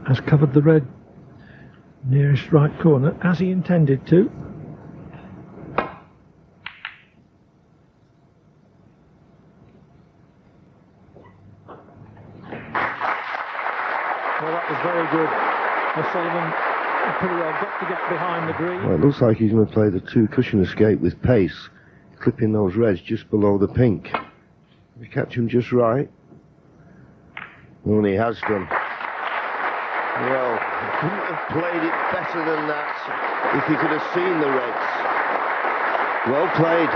has covered the red nearest right corner, as he intended to. Well, that was very good. O'Sullivan pretty well got to get behind the green. Well, it looks like he's going to play the two cushion escape with pace, clipping those reds just below the pink. If you catch him just right. And he has done. Well, he couldn't have played it better than that if he could have seen the reds. Well played.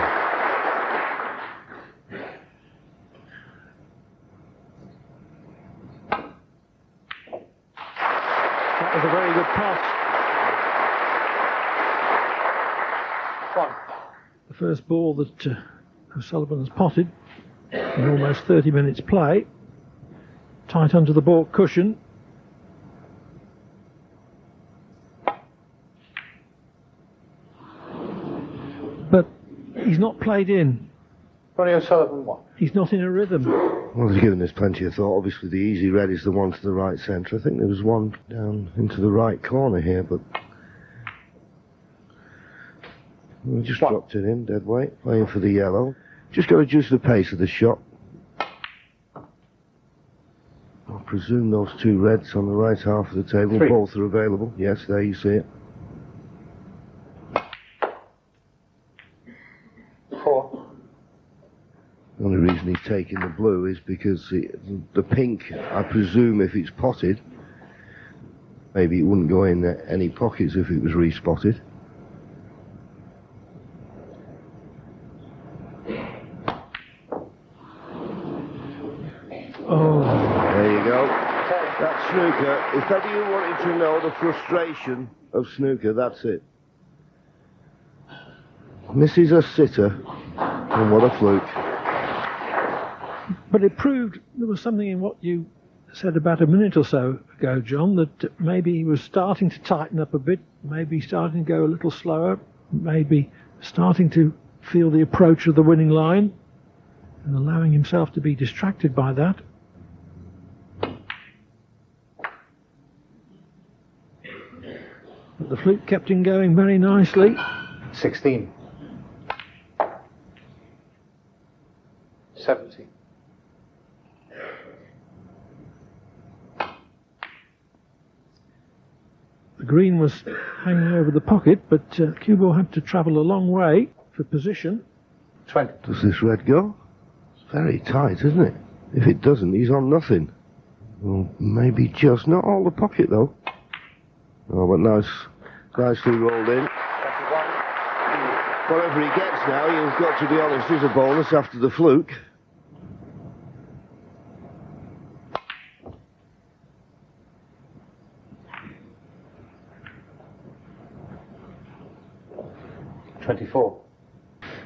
That was a very good pass. The first ball that O'Sullivan has potted in almost 30 minutes play. Tight under the baulk cushion. But he's not played in. Ronnie O'Sullivan won. He's not in a rhythm. Well, he's given this plenty of thought. Obviously, the easy red is the one to the right centre. I think there was one down into the right corner here, but we just dropped it in, dead weight, playing for the yellow. Just got to adjust the pace of the shot. I presume those two reds on the right half of the table, both are available. Yes, there you see it. 4. The only reason he's taking the blue is because the pink, I presume if it's potted, maybe it wouldn't go in any pockets if it was respotted. Oh. There you go. That's snooker. If ever you wanted to know the frustration of snooker, that's it. Misses a sitter, and what a fluke. But it proved there was something in what you said about a minute or so ago, John, that maybe he was starting to tighten up a bit, maybe starting to go a little slower, maybe starting to feel the approach of the winning line, and allowing himself to be distracted by that. But the fluke kept him going very nicely. 16. 17. The green was hanging over the pocket, but cue ball had to travel a long way for position. 20. Does this red go? It's very tight, isn't it? If it doesn't, he's on nothing. Well, maybe just not all the pocket, though. Oh, but nicely rolled in. 21. Whatever he gets now, you've got to be honest, is a bonus after the fluke.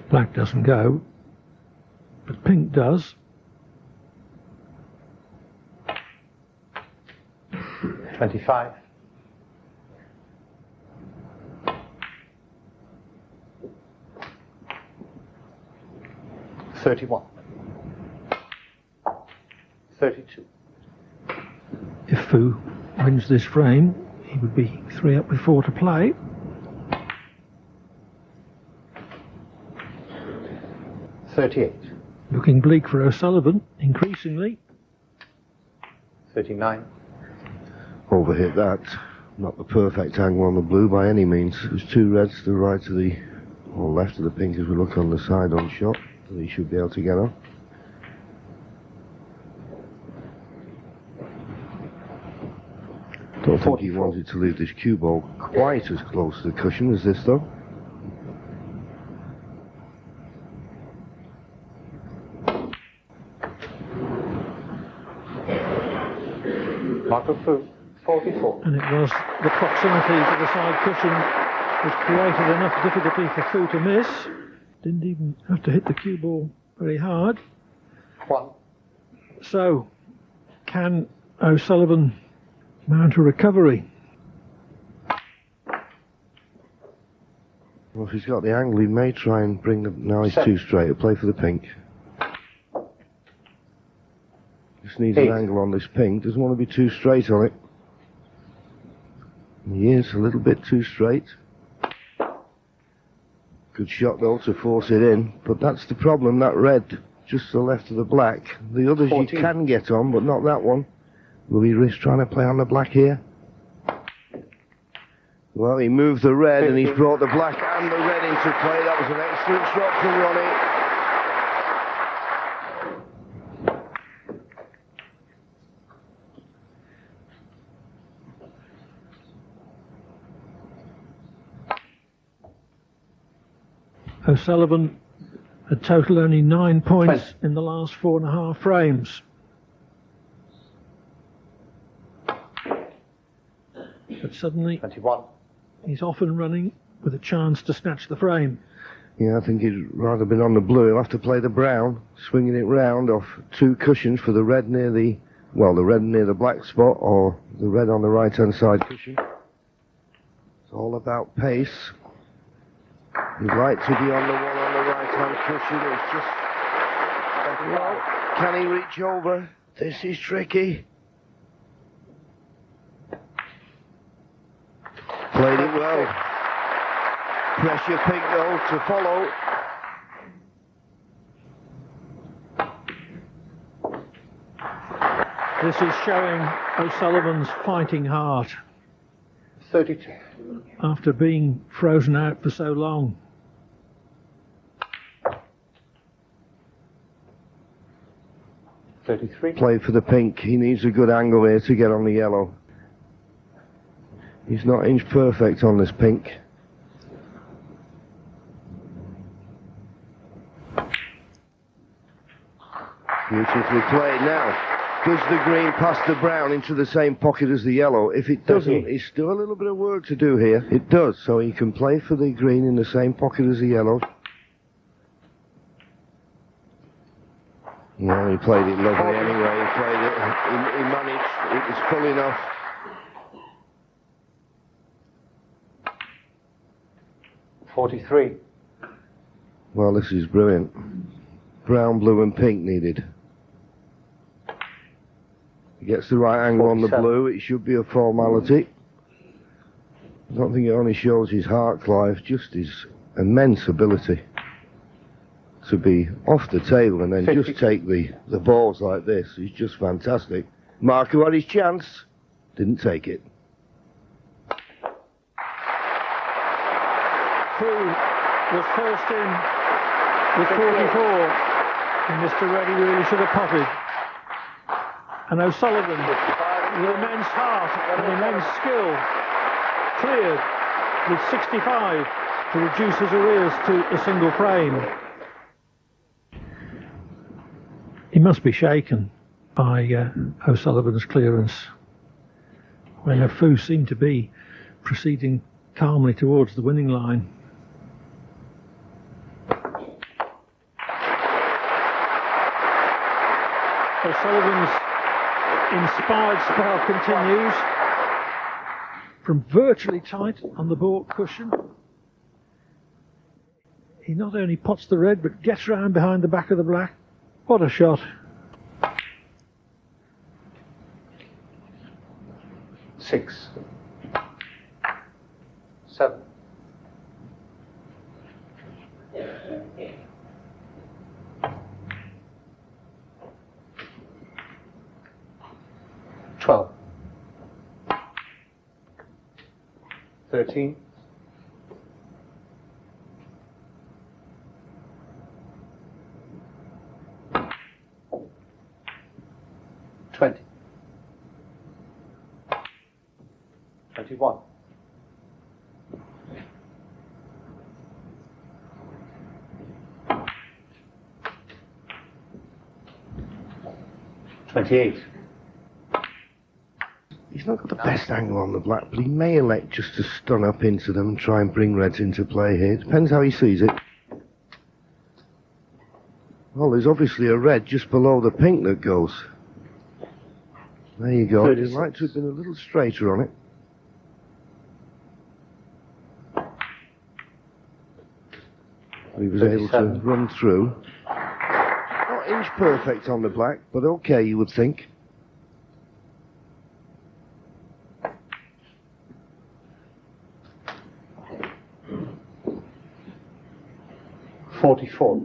Black doesn't go, but pink does. 25. 31. 32. If Fu wins this frame, he would be 3 up with 4 to play. 38. Looking bleak for O'Sullivan, increasingly. 39. Overhit that. Not the perfect angle on the blue by any means. There's two reds to the right of the, or left of the pink as we look on the side on shot that he should be able to get on. Don't think he wanted to leave this cue ball quite as close to the cushion as this though. Michael Fu, 44. And it was the proximity to the side cushion which created enough difficulty for Fu to miss. Didn't even have to hit the cue ball very hard. 1. So, can O'Sullivan mount a recovery? Well, if he's got the angle, he may try and bring the... No, he's too straight. He'll play for the pink. Just needs an angle on this pink. Doesn't want to be too straight on it. He is a little bit too straight. Good shot though to force it in, but that's the problem, that red just to the left of the black. The others 14. You can get on, but not that one. Will he risk trying to play on the black here? Well, he moved the red 15. And he's brought the black and the red into play. That was an excellent shot from Ronnie. O'Sullivan had total only 9 points 20. In the last 4.5 frames. But suddenly 21. He's off and running with a chance to snatch the frame. Yeah, I think he'd rather been on the blue. He'll have to play the brown, swinging it round off 2 cushions for the red near the, well, the red near the black spot or the red on the right-hand side cushion. It's all about pace. He'd like to be on the one on the right-hand cushion. It's just... Well, can he reach over? This is tricky. Played it well. Pressure pick though to follow. This is showing O'Sullivan's fighting heart. 32. After being frozen out for so long. Play for the pink. He needs a good angle here to get on the yellow. He's not inch perfect on this pink. Beautifully played. Now, does the green pass the brown into the same pocket as the yellow? If it doesn't, he's still a little bit of work to do here. It does, so he can play for the green in the same pocket as the yellow. No, he played it lovely anyway. He played it. He managed. It was full enough. .43. Well, this is brilliant. Brown, blue, and pink needed. He gets the right angle 47. On the blue. It should be a formality. I don't think it only shows his heart, Clive, just his immense ability to be off the table and then 50. Just take the balls like this. He's just fantastic. Marco had his chance, didn't take it. Prix was first in with 44, and Mr. Reddy really should have potted. And O'Sullivan, with immense heart and immense skill, cleared with 65 to reduce his arrears to a single frame. He must be shaken by O'Sullivan's clearance when Afu seemed to be proceeding calmly towards the winning line. O'Sullivan's inspired spell continues from virtually tight on the baulk cushion. He not only pots the red but gets round behind the back of the black. What a shot. 6. 7. 12. 13. 20. 21. 28. He's not got the best angle on the black, but he may elect just to stun up into them and try and bring reds into play here. Depends how he sees it. Well, there's obviously a red just below the pink that goes. There you go. He'd like to have been a little straighter on it. He was 37. Able to run through. Not inch perfect on the black, but okay, you would think. 44.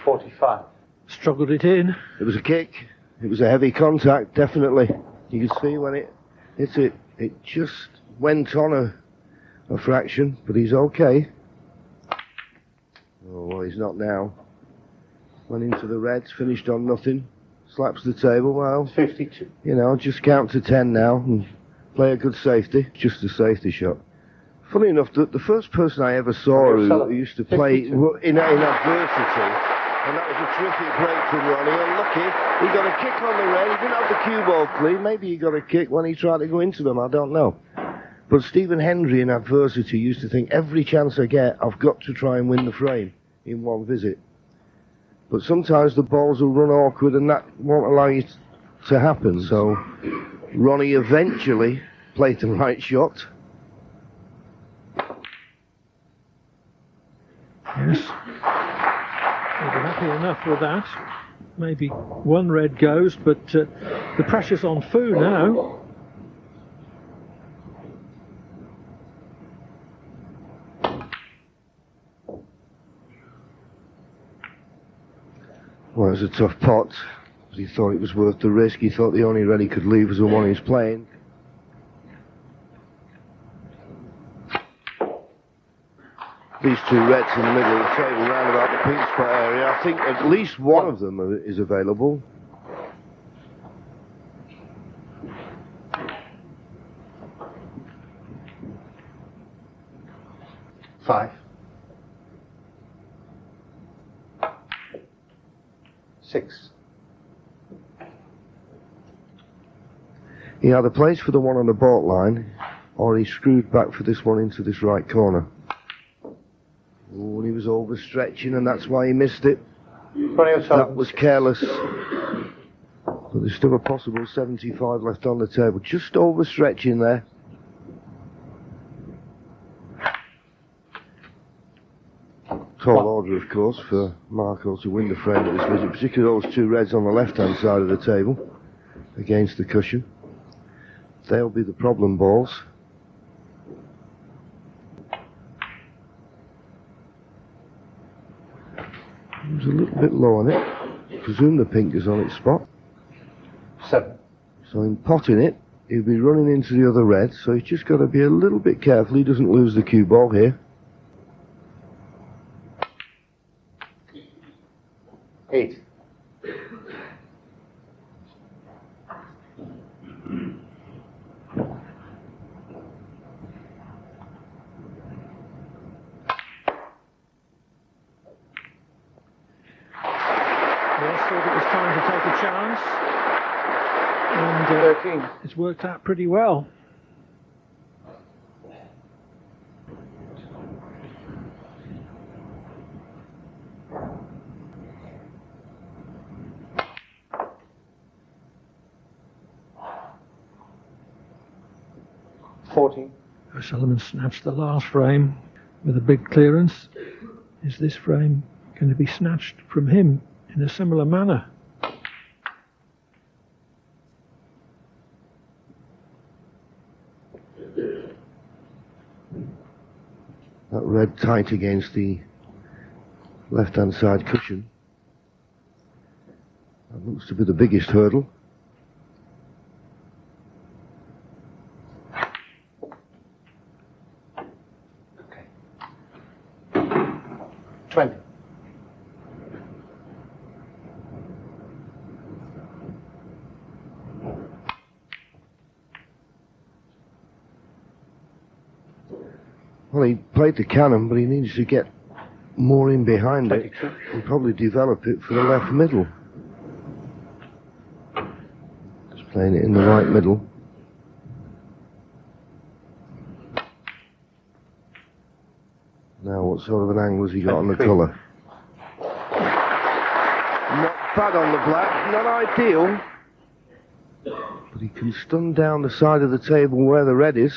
45. Struggled it in. It was a kick. It was a heavy contact, definitely. You could see when it hit it, it just went on a fraction, but he's okay. Oh, well, he's not now. Went into the reds, finished on nothing. Slaps the table, well, 52. you know, just count to 10 now and play a good safety. Just a safety shot. Funny enough, the first person I ever saw who used to play in adversity, and that was a terrific break from Ronnie. Unlucky, he got a kick on the red. He didn't have the cue ball clean. Maybe he got a kick when he tried to go into them, I don't know. But Stephen Hendry in adversity used to think, every chance I get, I've got to try and win the frame in one visit. But sometimes the balls will run awkward and that won't allow you to happen. So Ronnie eventually played the right shot. Yes. We'll be happy enough with that. Maybe one red goes, but the pressure's on Fu now. Well, it was a tough pot, but he thought it was worth the risk. He thought the only red he could leave was the one he was playing. These two reds in the middle of the table, round about the pink spot area. I think at least one of them is available. Five. 6. He either plays for the one on the baulk line, or he screwed back for this one into this right corner. Oh, and he was overstretching, and that's why he missed it. Ronnie O'Sullivan. That was careless. But there's still a possible 75 left on the table. Just overstretching there. Tall order, of course, for Marco to win the frame at this visit, particularly those two reds on the left-hand side of the table against the cushion. They'll be the problem balls. He was a little bit low on it. I presume the pink is on its spot. 7. So in potting it, he'll be running into the other red, so he's just got to be a little bit careful he doesn't lose the cue ball here. 8. Yes, thought it was time to take a chance. And 13. it's worked out pretty well. O'Sullivan snatched the last frame with a big clearance. Is this frame going to be snatched from him in a similar manner? That red tight against the left-hand side cushion. That looks to be the biggest hurdle. Okay. 20. Well, he played the cannon, but he needs to get more in behind it 22. and probably develop it for the left middle. Just playing it in the right middle. Now, what sort of an angle has he got on the 23. colour? Not bad on the black, not ideal. But he can stun down the side of the table where the red is.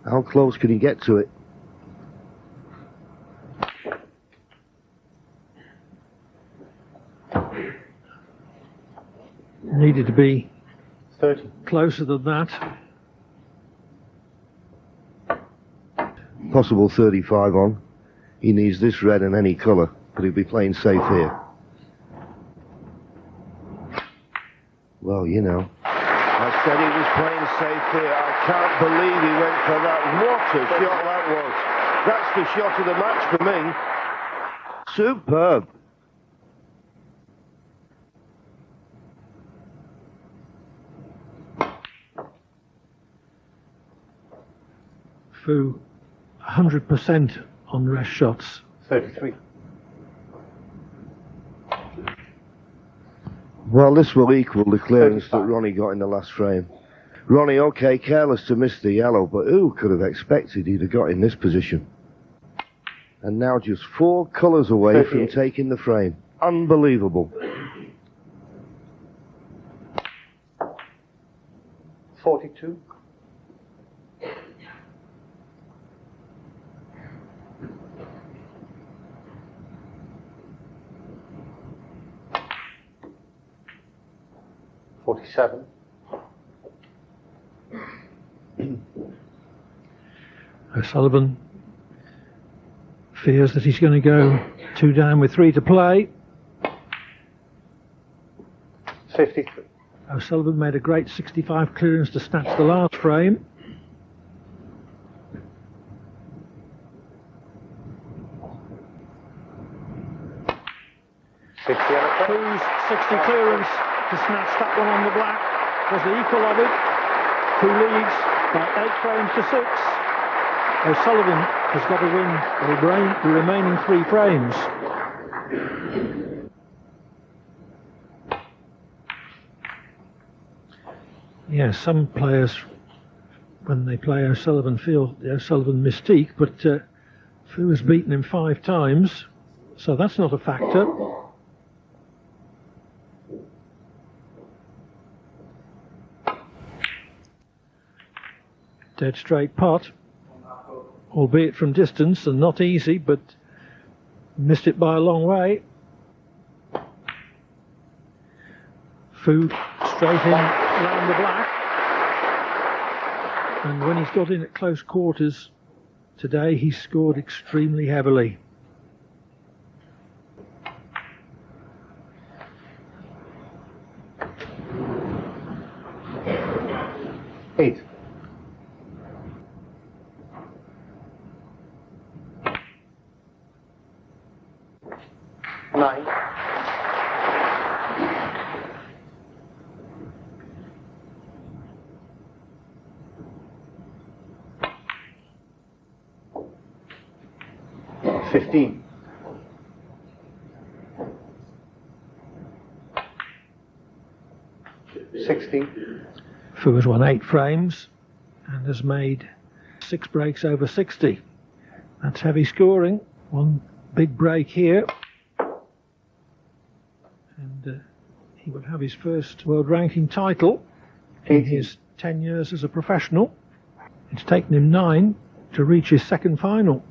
How close can he get to it? Needed to be 30. closer than that. possible 35 on. He needs this red and any colour, but he'll be playing safe here. Well, you know, I said he was playing safe here. I can't believe he went for that. What a shot that was. That's the shot of the match for me. Superb. Fu, 100% on rest shots. 33. Well, this will equal the clearance that Ronnie got in the last frame. Ronnie, okay, careless to miss the yellow, but who could have expected he'd have got in this position? And now just 4 colours away from taking the frame. Unbelievable. 42. $47. O'Sullivan fears that he's going to go 2 down with 3 to play. 53. O'Sullivan made a great 65 clearance to snatch the last frame. Fu's 60 clearance to snatch that one on the black was the equal of it. Fu leads by 8 frames to 6. O'Sullivan has got to win the remaining 3 frames. Yes, some players, when they play O'Sullivan, feel the O'Sullivan mystique, but Fu has beaten him 5 times, so that's not a factor. Dead straight pot, albeit from distance and not easy, but missed it by a long way. Fu straight in around the black, and when he's got in at close quarters today, he scored extremely heavily. Eight. 9. 15. 16. Fu has won 8 frames and has made 6 breaks over 60. That's heavy scoring. One big break here, and he will have his first world ranking title in his 10 years as a professional. It's taken him 9 to reach his second final.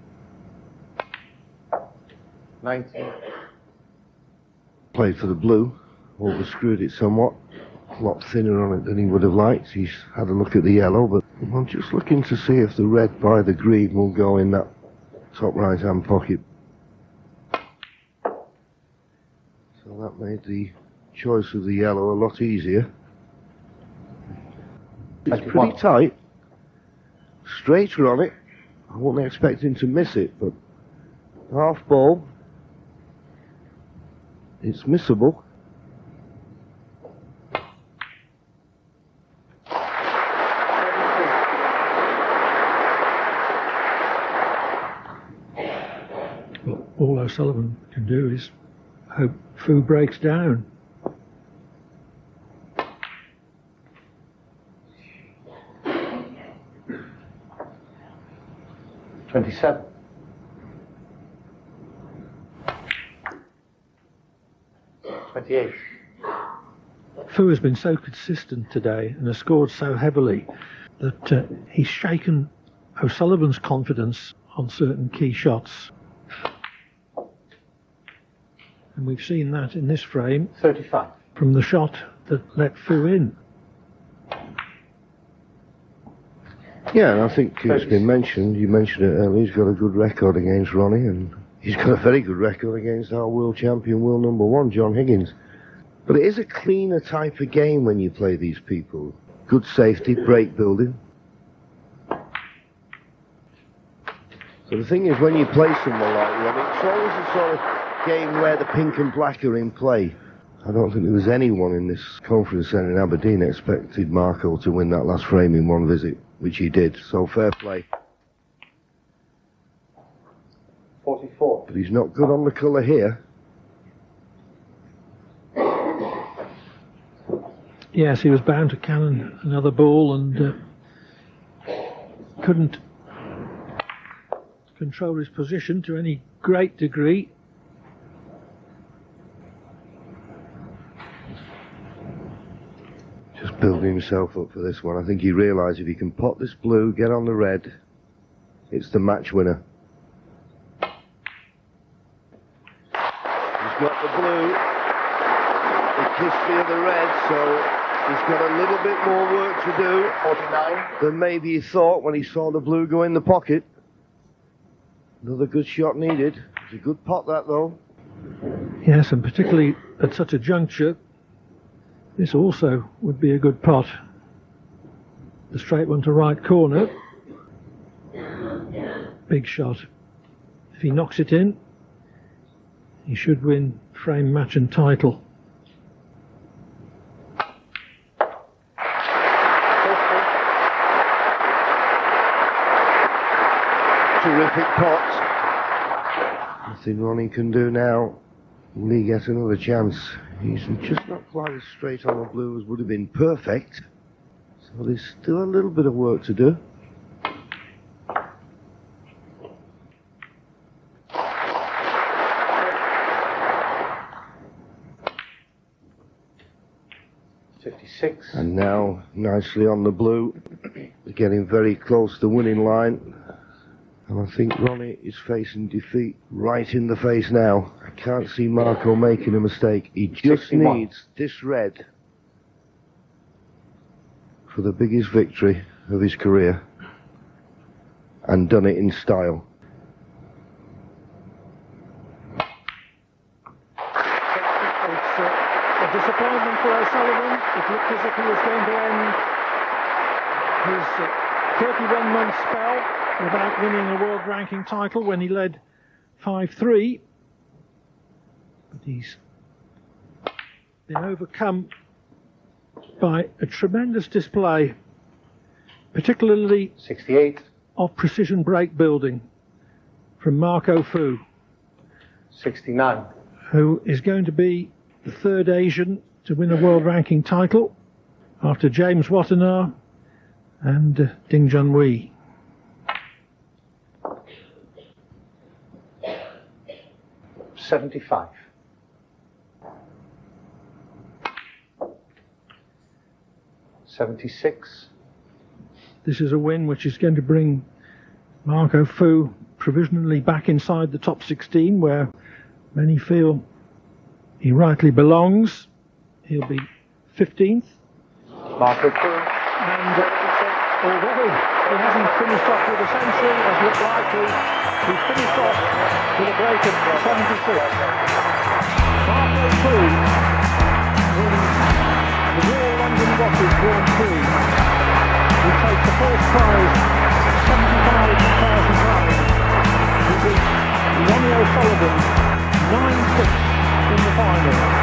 19. Played for the blue, overscrewed it somewhat. A lot thinner on it than he would have liked. He's had a look at the yellow, but I'm just looking to see if the red by the green will go in that top right hand pocket. So that made the choice of the yellow a lot easier. It's pretty tight. Straighter on it. I wasn't expecting to miss it, but half ball. It's missable. Well, all O'Sullivan can do is hope Fu breaks down. $27. 28. Fu has been so consistent today and has scored so heavily that he's shaken O'Sullivan's confidence on certain key shots. And we've seen that in this frame 35. from the shot that let Fu in. Yeah, and I think it's been mentioned, you mentioned it earlier, he's got a good record against Ronnie, and he's got a very good record against our world champion, world number one, John Higgins. But it is a cleaner type of game when you play these people. Good safety, break building. So the thing is, when you play someone like Ronnie, it's always a sort of game where the pink and black are in play. I don't think there was anyone in this conference centre in Aberdeen expected Marco to win that last frame in one visit, which he did, so fair play. 44. But he's not good on the colour here. Yes, he was bound to cannon another ball and couldn't control his position to any great degree. Just building himself up for this one. I think he realised if he can pot this blue, get on the red, it's the match winner. He's got the blue, he kissed the other red, so he's got a little bit more work to do 49. than maybe he thought when he saw the blue go in the pocket. Another good shot needed. It's a good pot, that, though. Yes, and particularly at such a juncture, this also would be a good pot. The straight one to right corner. Big shot. If he knocks it in, he should win frame, match and title. Terrific pot. Nothing Ronnie can do now. Will he get another chance? He's just not quite as straight on the blue as would have been perfect. So there's still a little bit of work to do. And now, nicely on the blue, getting very close to the winning line. And I think Ronnie is facing defeat right in the face now. I can't see Marco making a mistake. He just 61. needs this red for the biggest victory of his career. And done it in style. It's a disappointment for O'Sullivan. It looked as if he was going to end his 31-month spell without winning a world ranking title when he led 5-3. But he's been overcome by a tremendous display, particularly 68. of precision break building from Marco Fu, 69. who is going to be the third Asian to win a world ranking title after James Watanabe and Ding Junhui. $75. $76. This is a win which is going to bring Marco Fu provisionally back inside the top 16, where many feel he rightly belongs. He'll be 15th. Marco Fu. And although he hasn't finished off with a century, as looked likely, he finished off with a break of 76. Marco Fu wins the Royal London Watches Grand Prix. He takes the first prize, £75,000. He beats Ronnie O'Sullivan 9-6 in the final.